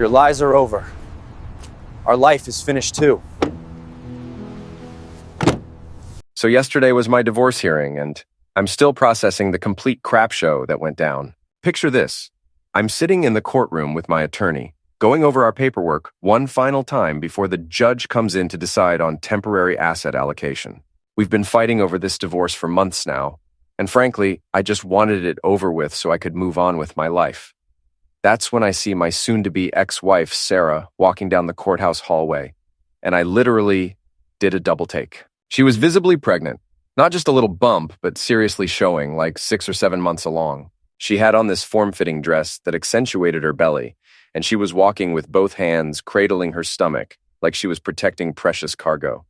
Your lies are over. Our life is finished too. So yesterday was my divorce hearing, and I'm still processing the complete crap show that went down. Picture this. I'm sitting in the courtroom with my attorney, going over our paperwork one final time before the judge comes in to decide on temporary asset allocation. We've been fighting over this divorce for months now, and frankly, I just wanted it over with so I could move on with my life. That's when I see my soon-to-be ex-wife, Sarah, walking down the courthouse hallway, and I literally did a double take. She was visibly pregnant, not just a little bump, but seriously showing, like 6 or 7 months along. She had on this form-fitting dress that accentuated her belly, and she was walking with both hands cradling her stomach, like she was protecting precious cargo.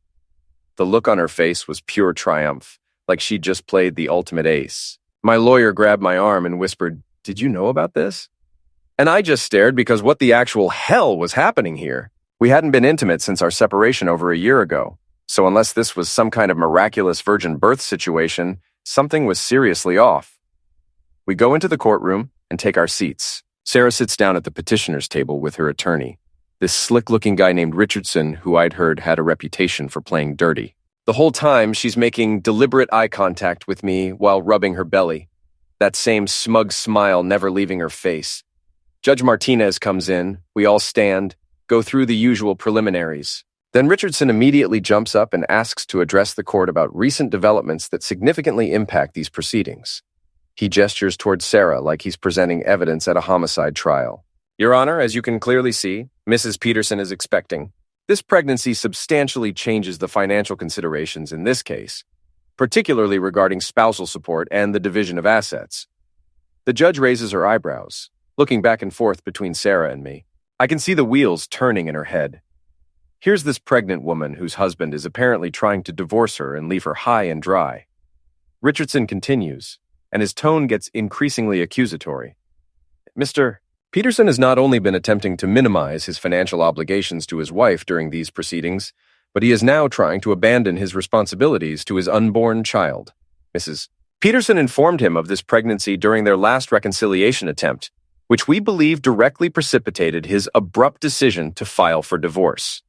The look on her face was pure triumph, like she'd just played the ultimate ace. My lawyer grabbed my arm and whispered, "Did you know about this?" And I just stared because what the actual hell was happening here? We hadn't been intimate since our separation over a year ago. So unless this was some kind of miraculous virgin birth situation, something was seriously off. We go into the courtroom and take our seats. Sarah sits down at the petitioner's table with her attorney, this slick-looking guy named Richardson, who I'd heard had a reputation for playing dirty. The whole time, she's making deliberate eye contact with me while rubbing her belly, that same smug smile never leaving her face. Judge Martinez comes in, we all stand, go through the usual preliminaries. Then Richardson immediately jumps up and asks to address the court about recent developments that significantly impact these proceedings. He gestures towards Sarah like he's presenting evidence at a homicide trial. Your Honor, as you can clearly see, Mrs. Peterson is expecting. This pregnancy substantially changes the financial considerations in this case, particularly regarding spousal support and the division of assets. The judge raises her eyebrows, looking back and forth between Sarah and me. I can see the wheels turning in her head. Here's this pregnant woman whose husband is apparently trying to divorce her and leave her high and dry. Richardson continues, and his tone gets increasingly accusatory. Mr. Peterson has not only been attempting to minimize his financial obligations to his wife during these proceedings, but he is now trying to abandon his responsibilities to his unborn child. Mrs. Peterson informed him of this pregnancy during their last reconciliation attempt, which we believe directly precipitated his abrupt decision to file for divorce.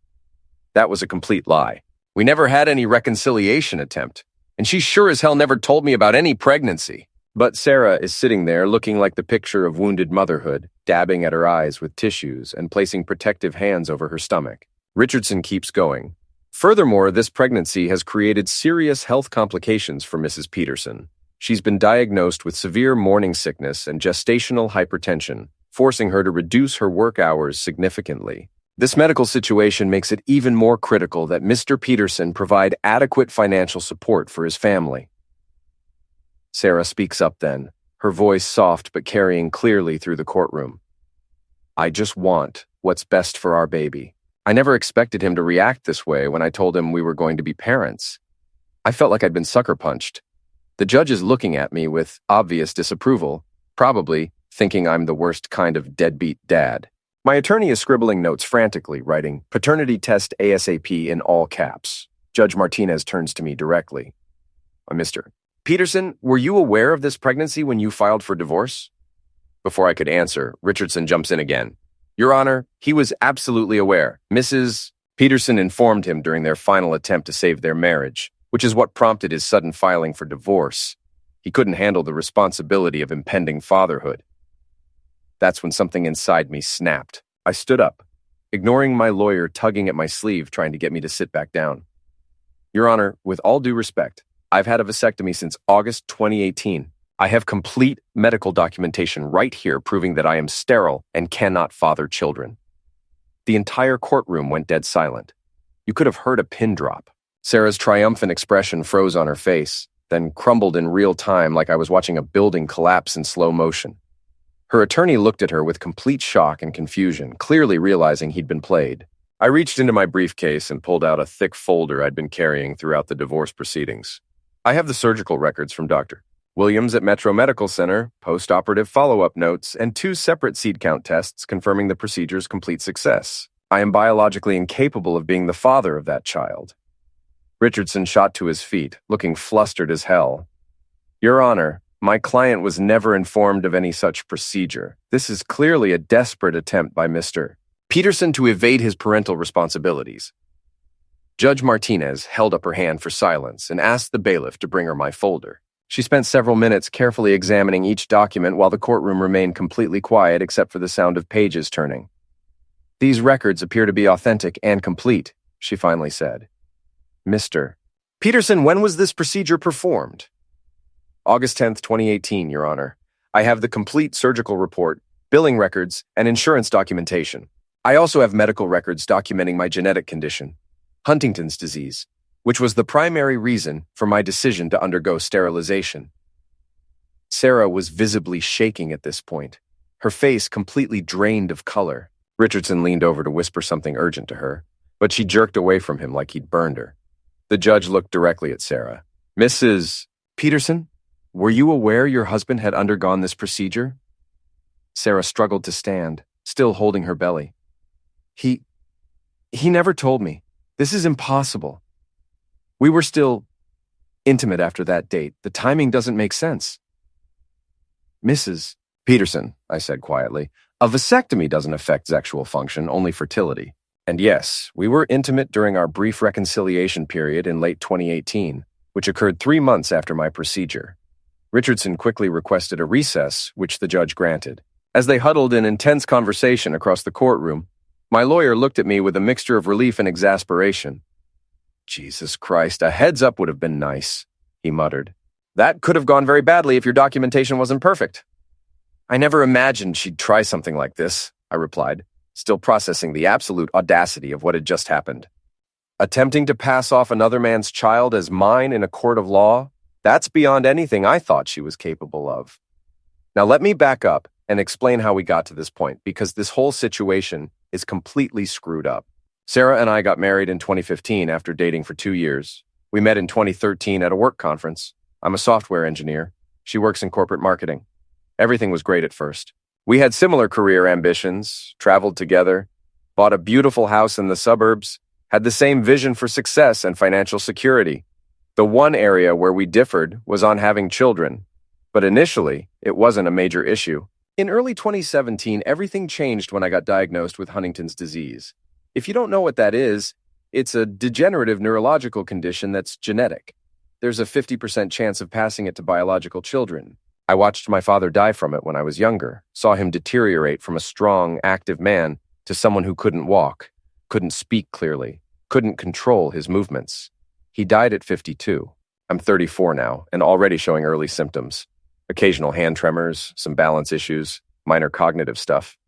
That was a complete lie. We never had any reconciliation attempt, and she sure as hell never told me about any pregnancy. But Sarah is sitting there looking like the picture of wounded motherhood, dabbing at her eyes with tissues and placing protective hands over her stomach. Richardson keeps going. Furthermore, this pregnancy has created serious health complications for Mrs. Peterson. She's been diagnosed with severe morning sickness and gestational hypertension, forcing her to reduce her work hours significantly. This medical situation makes it even more critical that Mr. Peterson provide adequate financial support for his family. Sarah speaks up then, her voice soft but carrying clearly through the courtroom. I just want what's best for our baby. I never expected him to react this way when I told him we were going to be parents. I felt like I'd been sucker punched. The judge is looking at me with obvious disapproval, probably thinking I'm the worst kind of deadbeat dad. My attorney is scribbling notes frantically, writing, "Paternity test ASAP" in all caps. Judge Martinez turns to me directly. Mr. Peterson, were you aware of this pregnancy when you filed for divorce? Before I could answer, Richardson jumps in again. Your Honor, he was absolutely aware. Mrs. Peterson informed him during their final attempt to save their marriage, which is what prompted his sudden filing for divorce. He couldn't handle the responsibility of impending fatherhood. That's when something inside me snapped. I stood up, ignoring my lawyer tugging at my sleeve trying to get me to sit back down. Your Honor, with all due respect, I've had a vasectomy since August 2018. I have complete medical documentation right here proving that I am sterile and cannot father children. The entire courtroom went dead silent. You could have heard a pin drop. Sarah's triumphant expression froze on her face, then crumbled in real time like I was watching a building collapse in slow motion. Her attorney looked at her with complete shock and confusion, clearly realizing he'd been played. I reached into my briefcase and pulled out a thick folder I'd been carrying throughout the divorce proceedings. I have the surgical records from Dr. Williams at Metro Medical Center, post-operative follow-up notes, and 2 separate seed count tests confirming the procedure's complete success. I am biologically incapable of being the father of that child. Richardson shot to his feet, looking flustered as hell. Your Honor, my client was never informed of any such procedure. This is clearly a desperate attempt by Mr. Peterson to evade his parental responsibilities. Judge Martinez held up her hand for silence and asked the bailiff to bring her my folder. She spent several minutes carefully examining each document while the courtroom remained completely quiet except for the sound of pages turning. "These records appear to be authentic and complete," she finally said. "Mr. Peterson, when was this procedure performed?" "August 10th, 2018, Your Honor. I have the complete surgical report, billing records, and insurance documentation. I also have medical records documenting my genetic condition, Huntington's disease, which was the primary reason for my decision to undergo sterilization." Sarah was visibly shaking at this point, her face completely drained of color. Richardson leaned over to whisper something urgent to her, but she jerked away from him like he'd burned her. The judge looked directly at Sarah. "Mrs. Peterson, were you aware your husband had undergone this procedure?" Sarah struggled to stand, still holding her belly. He never told me. This is impossible. We were still intimate after that date. The timing doesn't make sense." "Mrs. Peterson," I said quietly, "a vasectomy doesn't affect sexual function, only fertility. And yes, we were intimate during our brief reconciliation period in late 2018, which occurred 3 months after my procedure." Richardson quickly requested a recess, which the judge granted. As they huddled in intense conversation across the courtroom, my lawyer looked at me with a mixture of relief and exasperation. "Jesus Christ, a heads up would have been nice," he muttered. "That could have gone very badly if your documentation wasn't perfect." "I never imagined she'd try something like this," I replied, still processing the absolute audacity of what had just happened. "Attempting to pass off another man's child as mine in a court of law? That's beyond anything I thought she was capable of." Now let me back up and explain how we got to this point, because this whole situation is completely screwed up. Sarah and I got married in 2015 after dating for 2 years. We met in 2013 at a work conference. I'm a software engineer. She works in corporate marketing. Everything was great at first. We had similar career ambitions, traveled together, bought a beautiful house in the suburbs, had the same vision for success and financial security. The one area where we differed was on having children, but initially, it wasn't a major issue. In early 2017, everything changed when I got diagnosed with Huntington's disease. If you don't know what that is, it's a degenerative neurological condition that's genetic. There's a 50% chance of passing it to biological children. I watched my father die from it when I was younger, saw him deteriorate from a strong, active man to someone who couldn't walk, couldn't speak clearly, couldn't control his movements. He died at 52. I'm 34 now and already showing early symptoms. Occasional hand tremors, some balance issues, minor cognitive stuff.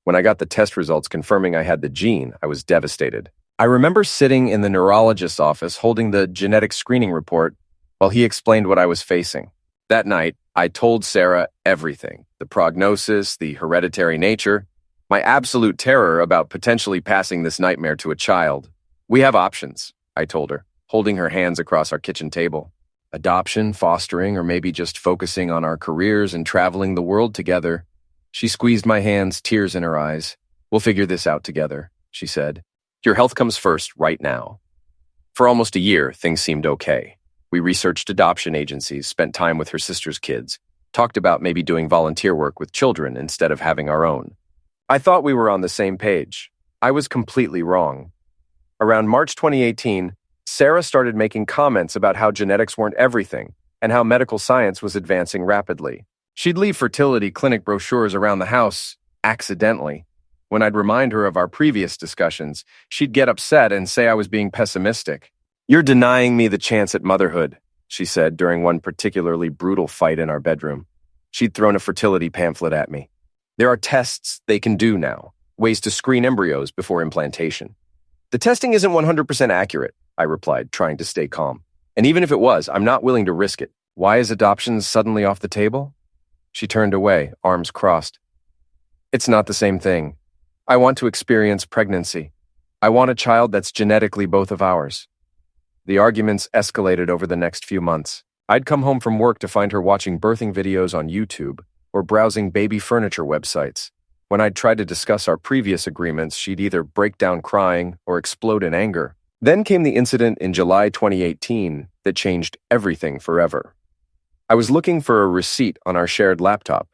When I got the test results confirming I had the gene, I was devastated. I remember sitting in the neurologist's office holding the genetic screening report while he explained what I was facing. That night, I told Sarah everything: the prognosis, the hereditary nature, my absolute terror about potentially passing this nightmare to a child. "We have options," I told her, holding her hands across our kitchen table. "Adoption, fostering, or maybe just focusing on our careers and traveling the world together." She squeezed my hands, tears in her eyes. "We'll figure this out together," she said. "Your health comes first right now." For almost a year, things seemed okay. We researched adoption agencies, spent time with her sister's kids, talked about maybe doing volunteer work with children instead of having our own. I thought we were on the same page. I was completely wrong. Around March 2018, Sarah started making comments about how genetics weren't everything and how medical science was advancing rapidly. She'd leave fertility clinic brochures around the house, accidentally. When I'd remind her of our previous discussions, she'd get upset and say I was being pessimistic. "You're denying me the chance at motherhood," she said during one particularly brutal fight in our bedroom. She'd thrown a fertility pamphlet at me. "There are tests they can do now, ways to screen embryos before implantation." "The testing isn't 100% accurate," I replied, trying to stay calm. "And even if it was, I'm not willing to risk it. Why is adoption suddenly off the table?" She turned away, arms crossed. "It's not the same thing. I want to experience pregnancy. I want a child that's genetically both of ours." The arguments escalated over the next few months. I'd come home from work to find her watching birthing videos on YouTube or browsing baby furniture websites. When I'd tried to discuss our previous agreements, she'd either break down crying or explode in anger. Then came the incident in July 2018 that changed everything forever. I was looking for a receipt on our shared laptop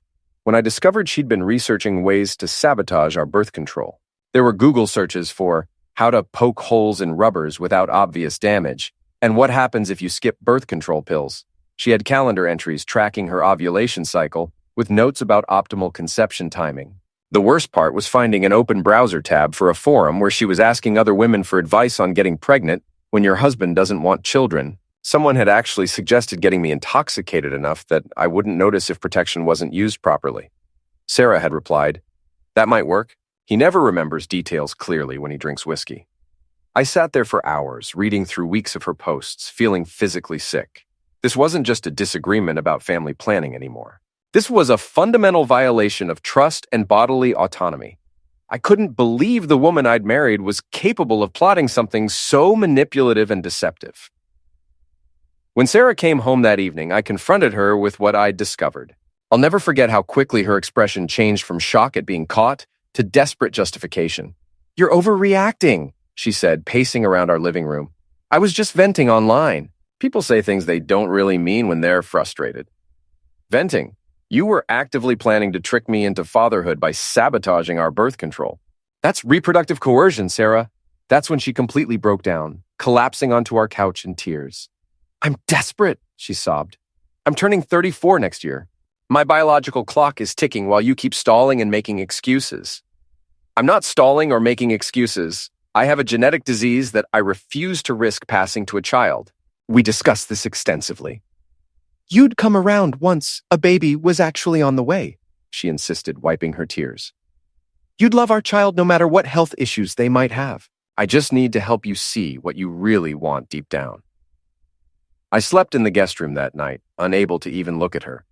when I discovered she'd been researching ways to sabotage our birth control. There were Google searches for how to poke holes in rubbers without obvious damage, and what happens if you skip birth control pills. She had calendar entries tracking her ovulation cycle with notes about optimal conception timing. The worst part was finding an open browser tab for a forum where she was asking other women for advice on getting pregnant when your husband doesn't want children. Someone had actually suggested getting me intoxicated enough that I wouldn't notice if protection wasn't used properly. Sarah had replied, "That might work. He never remembers details clearly when he drinks whiskey." I sat there for hours, reading through weeks of her posts, feeling physically sick. This wasn't just a disagreement about family planning anymore. This was a fundamental violation of trust and bodily autonomy. I couldn't believe the woman I'd married was capable of plotting something so manipulative and deceptive. When Sarah came home that evening, I confronted her with what I'd discovered. I'll never forget how quickly her expression changed from shock at being caught to desperate justification. "You're overreacting," she said, pacing around our living room. "I was just venting online." People say things they don't really mean when they're frustrated. Venting? You were actively planning to trick me into fatherhood by sabotaging our birth control. That's reproductive coercion, Sarah. That's when she completely broke down, collapsing onto our couch in tears. "I'm desperate," she sobbed. "I'm turning 34 next year. My biological clock is ticking while you keep stalling and making excuses." "I'm not stalling or making excuses. I have a genetic disease that I refuse to risk passing to a child. We discussed this extensively." "You'd come around once a baby was actually on the way," she insisted, wiping her tears. "You'd love our child no matter what health issues they might have. I just need to help you see what you really want deep down." I slept in the guest room that night, unable to even look at her.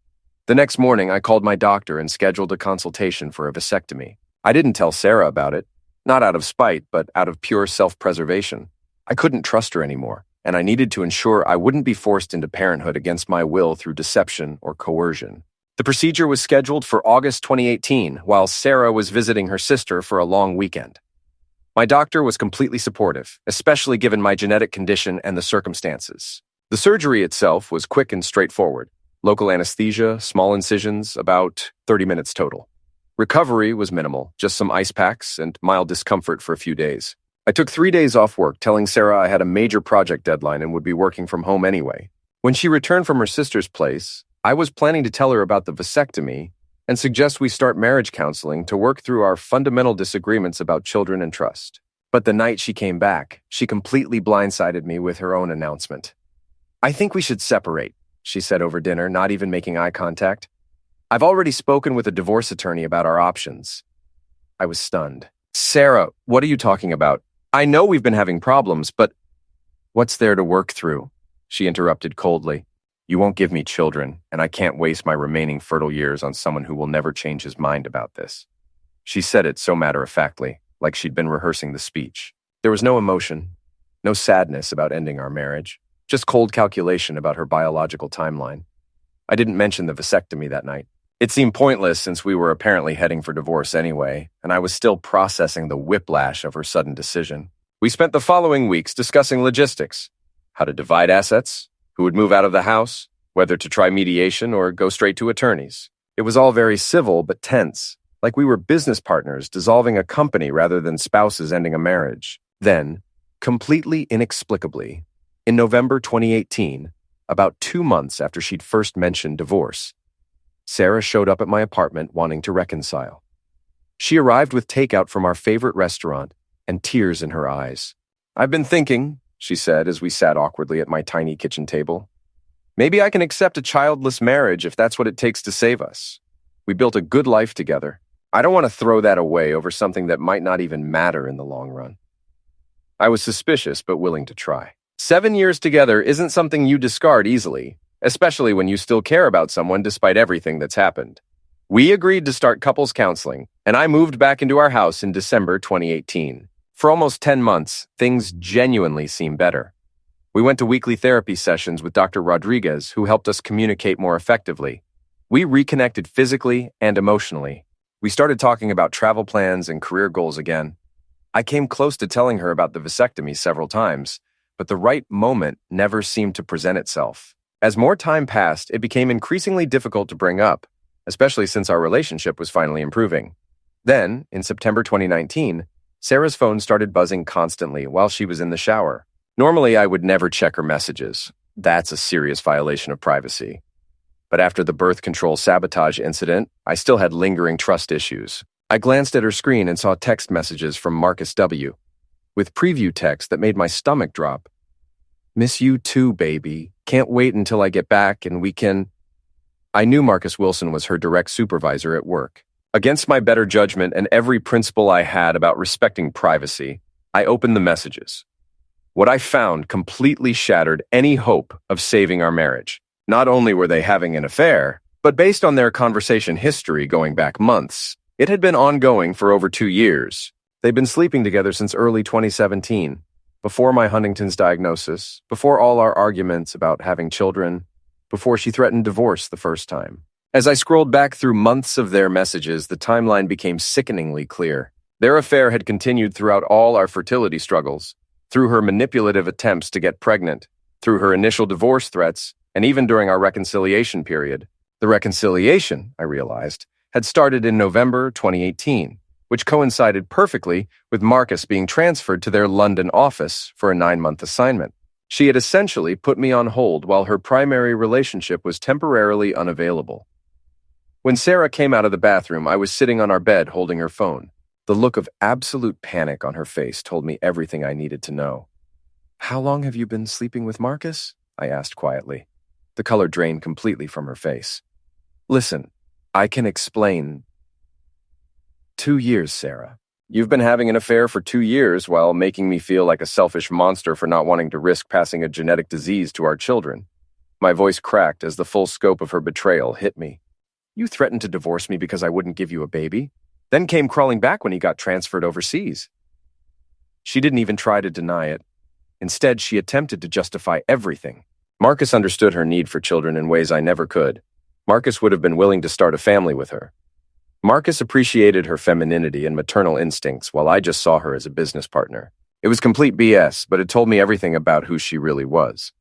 The next morning, I called my doctor and scheduled a consultation for a vasectomy. I didn't tell Sarah about it, not out of spite, but out of pure self-preservation. I couldn't trust her anymore, and I needed to ensure I wouldn't be forced into parenthood against my will through deception or coercion. The procedure was scheduled for August 2018, while Sarah was visiting her sister for a long weekend. My doctor was completely supportive, especially given my genetic condition and the circumstances. The surgery itself was quick and straightforward. Local anesthesia, small incisions, about 30 minutes total. Recovery was minimal, just some ice packs and mild discomfort for a few days. I took 3 days off work, telling Sarah I had a major project deadline and would be working from home anyway. When she returned from her sister's place, I was planning to tell her about the vasectomy and suggest we start marriage counseling to work through our fundamental disagreements about children and trust. But the night she came back, she completely blindsided me with her own announcement. "I think we should separate," she said over dinner, not even making eye contact. "I've already spoken with a divorce attorney about our options." I was stunned. "Sarah, what are you talking about? I know we've been having problems, but..." "What's there to work through?" she interrupted coldly. "You won't give me children, and I can't waste my remaining fertile years on someone who will never change his mind about this." She said it so matter-of-factly, like she'd been rehearsing the speech. There was no emotion, no sadness about ending our marriage, just cold calculation about her biological timeline. I didn't mention the vasectomy that night. It seemed pointless since we were apparently heading for divorce anyway, and I was still processing the whiplash of her sudden decision. We spent the following weeks discussing logistics, how to divide assets, who would move out of the house, whether to try mediation or go straight to attorneys. It was all very civil but tense, like we were business partners dissolving a company rather than spouses ending a marriage. Then, completely inexplicably, in November 2018, about 2 months after she'd first mentioned divorce, Sarah showed up at my apartment wanting to reconcile. She arrived with takeout from our favorite restaurant and tears in her eyes. "I've been thinking," she said as we sat awkwardly at my tiny kitchen table. "Maybe I can accept a childless marriage if that's what it takes to save us. We built a good life together. I don't want to throw that away over something that might not even matter in the long run." I was suspicious but willing to try. 7 years together isn't something you discard easily, especially when you still care about someone despite everything that's happened. We agreed to start couples counseling, and I moved back into our house in December 2018. For almost 10 months, things genuinely seemed better. We went to weekly therapy sessions with Dr. Rodriguez, who helped us communicate more effectively. We reconnected physically and emotionally. We started talking about travel plans and career goals again. I came close to telling her about the vasectomy several times, but the right moment never seemed to present itself. As more time passed, it became increasingly difficult to bring up, especially since our relationship was finally improving. Then, in September 2019, Sarah's phone started buzzing constantly while she was in the shower. Normally, I would never check her messages. That's a serious violation of privacy. But after the birth control sabotage incident, I still had lingering trust issues. I glanced at her screen and saw text messages from Marcus W. with preview text that made my stomach drop. "Miss you too, baby. Can't wait until I get back and we can..." I knew Marcus Wilson was her direct supervisor at work. Against my better judgment and every principle I had about respecting privacy, I opened the messages. What I found completely shattered any hope of saving our marriage. Not only were they having an affair, but based on their conversation history going back months, it had been ongoing for over 2 years. They'd been sleeping together since early 2017, before my Huntington's diagnosis, before all our arguments about having children, before she threatened divorce the first time. As I scrolled back through months of their messages, the timeline became sickeningly clear. Their affair had continued throughout all our fertility struggles, through her manipulative attempts to get pregnant, through her initial divorce threats, and even during our reconciliation period. The reconciliation, I realized, had started in November 2018, which coincided perfectly with Marcus being transferred to their London office for a 9-month assignment. She had essentially put me on hold while her primary relationship was temporarily unavailable. When Sarah came out of the bathroom, I was sitting on our bed holding her phone. The look of absolute panic on her face told me everything I needed to know. "How long have you been sleeping with Marcus?" I asked quietly. The color drained completely from her face. "Listen, I can explain." 2 years, Sarah. You've been having an affair for 2 years while making me feel like a selfish monster for not wanting to risk passing a genetic disease to our children. My voice cracked as the full scope of her betrayal hit me. You threatened to divorce me because I wouldn't give you a baby, then came crawling back when he got transferred overseas. She didn't even try to deny it. Instead, she attempted to justify everything. Marcus understood her need for children in ways I never could. Marcus would have been willing to start a family with her. Marcus appreciated her femininity and maternal instincts while I just saw her as a business partner. It was complete BS, but it told me everything about who she really was.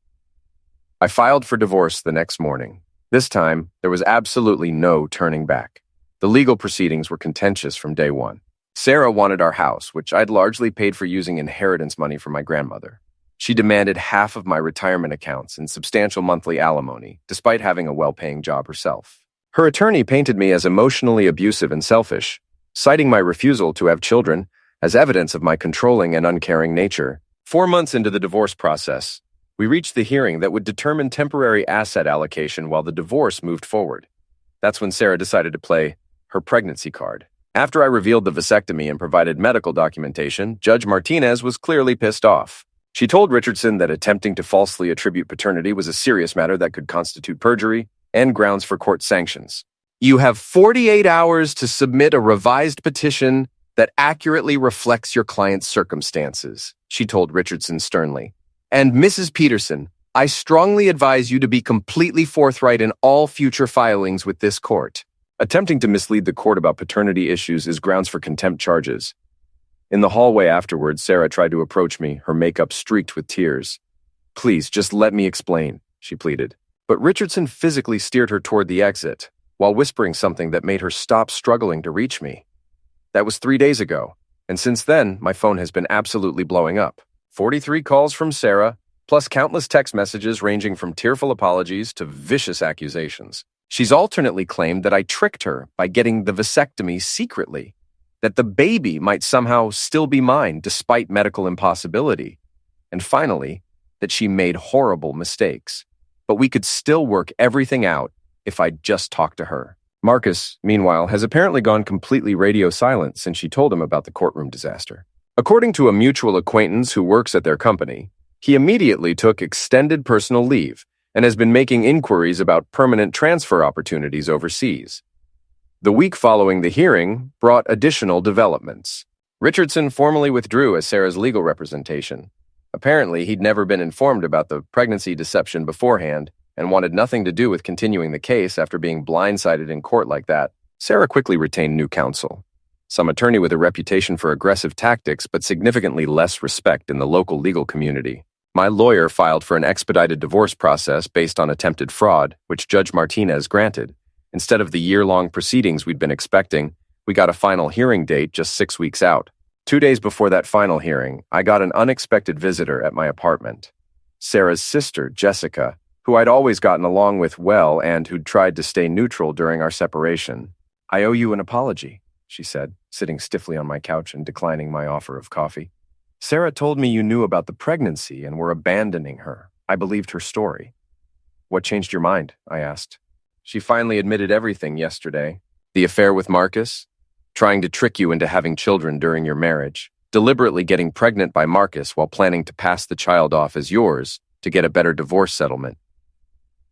I filed for divorce the next morning. This time, there was absolutely no turning back. The legal proceedings were contentious from day one. Sarah wanted our house, which I'd largely paid for using inheritance money from my grandmother. She demanded half of my retirement accounts and substantial monthly alimony, despite having a well-paying job herself. Her attorney painted me as emotionally abusive and selfish, citing my refusal to have children as evidence of my controlling and uncaring nature. 4 months into the divorce process, we reached the hearing that would determine temporary asset allocation while the divorce moved forward. That's when Sarah decided to play her pregnancy card. After I revealed the vasectomy and provided medical documentation, Judge Martinez was clearly pissed off. She told Richardson that attempting to falsely attribute paternity was a serious matter that could constitute perjury and grounds for court sanctions. You have 48 hours to submit a revised petition that accurately reflects your client's circumstances, she told Richardson sternly. And Mrs. Peterson, I strongly advise you to be completely forthright in all future filings with this court. Attempting to mislead the court about paternity issues is grounds for contempt charges. In the hallway afterwards, Sarah tried to approach me, her makeup streaked with tears. Please, just let me explain, she pleaded. But Richardson physically steered her toward the exit, while whispering something that made her stop struggling to reach me. That was 3 days ago, and since then, my phone has been absolutely blowing up. 43 calls from Sarah, plus countless text messages ranging from tearful apologies to vicious accusations. She's alternately claimed that I tricked her by getting the vasectomy secretly, that the baby might somehow still be mine despite medical impossibility, and finally, that she made horrible mistakes. But we could still work everything out if I'd just talked to her. Marcus, meanwhile, has apparently gone completely radio silent since she told him about the courtroom disaster. According to a mutual acquaintance who works at their company, he immediately took extended personal leave and has been making inquiries about permanent transfer opportunities overseas. The week following the hearing brought additional developments. Richardson formally withdrew as Sarah's legal representation. Apparently, he'd never been informed about the pregnancy deception beforehand and wanted nothing to do with continuing the case after being blindsided in court like that. Sarah quickly retained new counsel, some attorney with a reputation for aggressive tactics but significantly less respect in the local legal community. My lawyer filed for an expedited divorce process based on attempted fraud, which Judge Martinez granted. Instead of the year-long proceedings we'd been expecting, we got a final hearing date just 6 weeks out. 2 days before that final hearing, I got an unexpected visitor at my apartment. Sarah's sister, Jessica, who I'd always gotten along with well and who'd tried to stay neutral during our separation. "I owe you an apology," she said, sitting stiffly on my couch and declining my offer of coffee. "Sarah told me you knew about the pregnancy and were abandoning her. I believed her story." "What changed your mind?" I asked. "She finally admitted everything yesterday. The affair with Marcus, trying to trick you into having children during your marriage, deliberately getting pregnant by Marcus while planning to pass the child off as yours to get a better divorce settlement."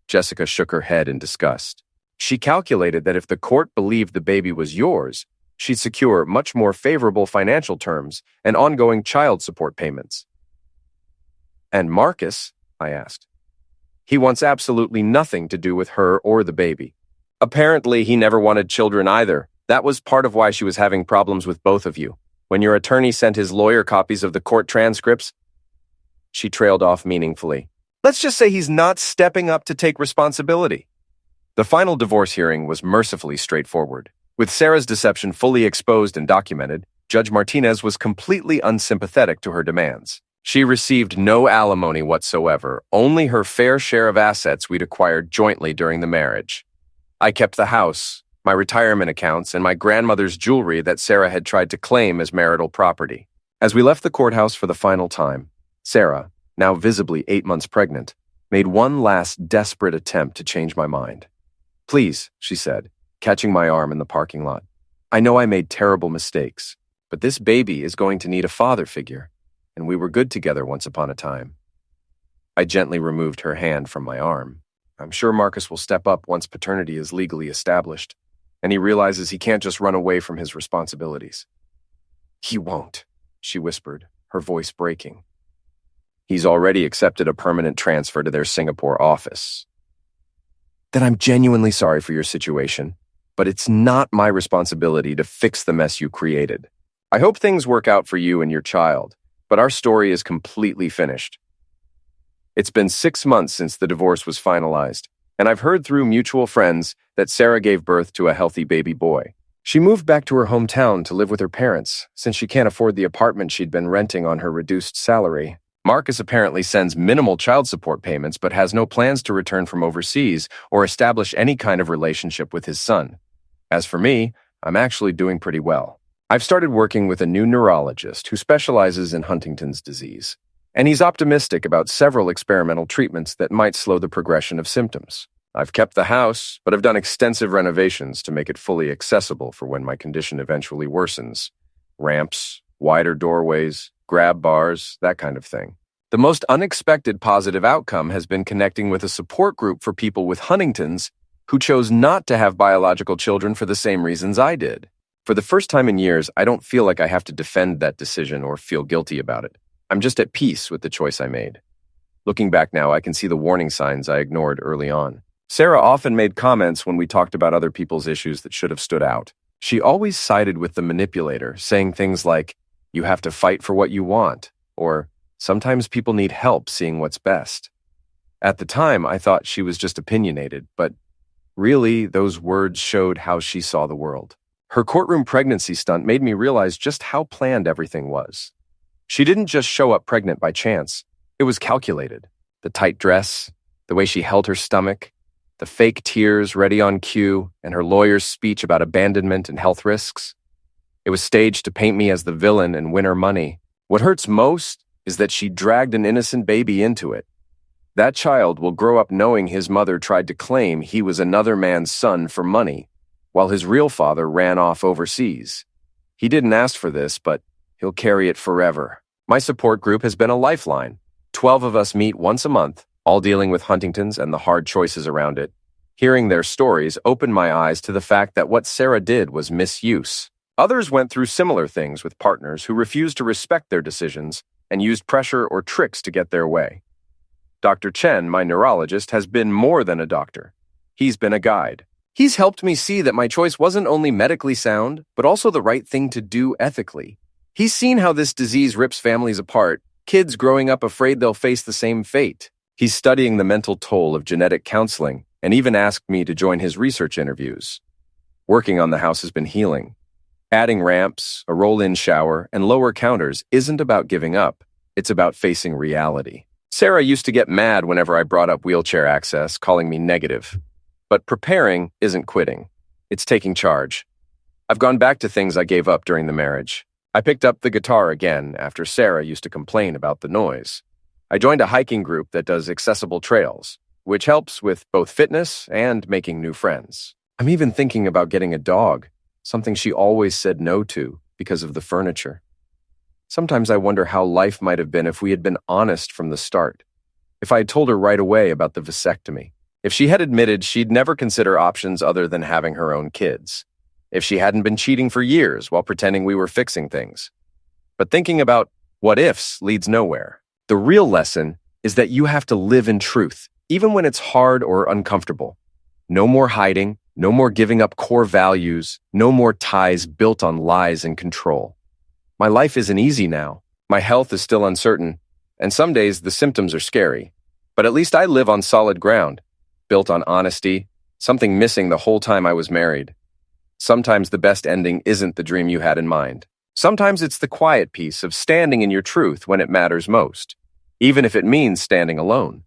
Jessica shook her head in disgust. "She calculated that if the court believed the baby was yours, she'd secure much more favorable financial terms and ongoing child support payments." "And Marcus?" I asked. "He wants absolutely nothing to do with her or the baby. Apparently, he never wanted children either. That was part of why she was having problems with both of you. When your attorney sent his lawyer copies of the court transcripts," she trailed off meaningfully. "Let's just say he's not stepping up to take responsibility." The final divorce hearing was mercifully straightforward. With Sarah's deception fully exposed and documented, Judge Martinez was completely unsympathetic to her demands. She received no alimony whatsoever, only her fair share of assets we'd acquired jointly during the marriage. I kept the house, my retirement accounts, and my grandmother's jewelry that Sarah had tried to claim as marital property. As we left the courthouse for the final time, Sarah, now visibly 8 months pregnant, made one last desperate attempt to change my mind. "Please," she said, catching my arm in the parking lot. "I know I made terrible mistakes, but this baby is going to need a father figure, and we were good together once upon a time." I gently removed her hand from my arm. "I'm sure Marcus will step up once paternity is legally established, and he realizes he can't just run away from his responsibilities." "He won't," she whispered, her voice breaking. "He's already accepted a permanent transfer to their Singapore office." "Then I'm genuinely sorry for your situation, but it's not my responsibility to fix the mess you created. I hope things work out for you and your child, but our story is completely finished." It's been 6 months since the divorce was finalized, and I've heard through mutual friends that Sarah gave birth to a healthy baby boy. She moved back to her hometown to live with her parents, since she can't afford the apartment she'd been renting on her reduced salary. Marcus apparently sends minimal child support payments but has no plans to return from overseas or establish any kind of relationship with his son. As for me, I'm actually doing pretty well. I've started working with a new neurologist who specializes in Huntington's disease, and he's optimistic about several experimental treatments that might slow the progression of symptoms. I've kept the house, but I've done extensive renovations to make it fully accessible for when my condition eventually worsens. Ramps, wider doorways, grab bars, that kind of thing. The most unexpected positive outcome has been connecting with a support group for people with Huntington's who chose not to have biological children for the same reasons I did. For the first time in years, I don't feel like I have to defend that decision or feel guilty about it. I'm just at peace with the choice I made. Looking back now, I can see the warning signs I ignored early on. Sarah often made comments when we talked about other people's issues that should have stood out. She always sided with the manipulator, saying things like, "You have to fight for what you want," or "Sometimes people need help seeing what's best." At the time, I thought she was just opinionated, but really, those words showed how she saw the world. Her courtroom pregnancy stunt made me realize just how planned everything was. She didn't just show up pregnant by chance. It was calculated. The tight dress, the way she held her stomach, the fake tears ready on cue, and her lawyer's speech about abandonment and health risks. It was staged to paint me as the villain and win her money. What hurts most is that she dragged an innocent baby into it. That child will grow up knowing his mother tried to claim he was another man's son for money, while his real father ran off overseas. He didn't ask for this, but he'll carry it forever. My support group has been a lifeline. 12 of us meet once a month, all dealing with Huntington's and the hard choices around it. Hearing their stories opened my eyes to the fact that what Sarah did was misuse. Others went through similar things with partners who refused to respect their decisions and used pressure or tricks to get their way. Dr. Chen, my neurologist, has been more than a doctor. He's been a guide. He's helped me see that my choice wasn't only medically sound, but also the right thing to do ethically. He's seen how this disease rips families apart, kids growing up afraid they'll face the same fate. He's studying the mental toll of genetic counseling and even asked me to join his research interviews. Working on the house has been healing. Adding ramps, a roll-in shower, and lower counters isn't about giving up. It's about facing reality. Sarah used to get mad whenever I brought up wheelchair access, calling me negative. But preparing isn't quitting. It's taking charge. I've gone back to things I gave up during the marriage. I picked up the guitar again after Sarah used to complain about the noise. I joined a hiking group that does accessible trails, which helps with both fitness and making new friends. I'm even thinking about getting a dog, something she always said no to because of the furniture. Sometimes I wonder how life might have been if we had been honest from the start. If I had told her right away about the vasectomy. If she had admitted she'd never consider options other than having her own kids. If she hadn't been cheating for years while pretending we were fixing things. But thinking about what ifs leads nowhere. The real lesson is that you have to live in truth, even when it's hard or uncomfortable. No more hiding, no more giving up core values, no more ties built on lies and control. My life isn't easy now. My health is still uncertain, and some days the symptoms are scary. But at least I live on solid ground, built on honesty, something missing the whole time I was married. Sometimes the best ending isn't the dream you had in mind. Sometimes it's the quiet piece of standing in your truth when it matters most, even if it means standing alone.